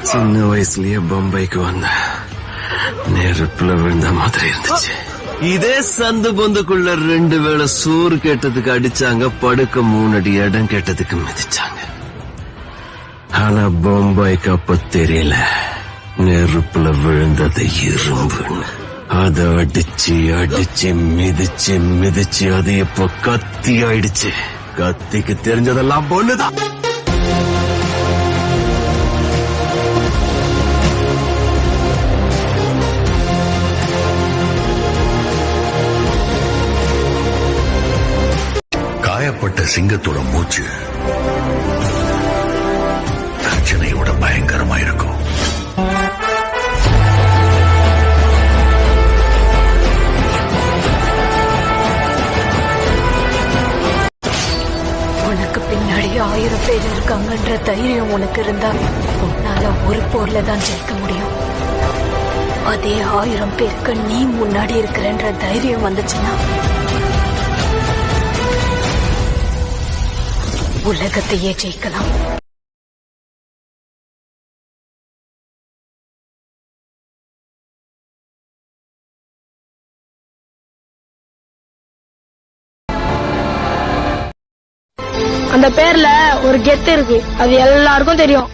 சின்ன வயசுலயே பம்பாய்க்கு வந்த நெருப்புல விழுந்த மாதிரி இருந்துச்சு. இதே சந்து பொந்துக்குள்ள 2 வேளை சோறு கேட்டதுக்கு அடிச்சாங்க, படுக்க 3 அடி இடம் கேட்டதுக்கு மிதிச்சாங்க. ஆனா பம்பாய்க்கு அப்ப தெரியல நெருப்புல விழுந்தது இரும்புன்னு. அத அடிச்சு அடிச்சு மிதிச்சு மிதிச்சு அது இப்ப கத்தி ஆயிடுச்சு. கத்திக்கு தெரிஞ்சதெல்லாம் பொண்ணுதான். காயப்பட்ட சிங்கத்தோட மூச்சு பிரச்சனையோட பயங்கரமா இருக்கும். உனக்கு பின்னாடி 1000 பேர் இருக்காங்கன்ற தைரியம் உனக்கு இருந்தா உன்னால ஒரு போர்ல தான் ஜெயிக்க முடியும். அதே 1000 பேருக்கு நீ முன்னாடி இருக்கிறன்ற தைரியம் வந்துச்சுன்னா உலகத்தையே ஜெயிக்கலாம். அந்த பேர்ல ஒரு கெத்து இருக்கு, அது எல்லாருக்கும் தெரியும்.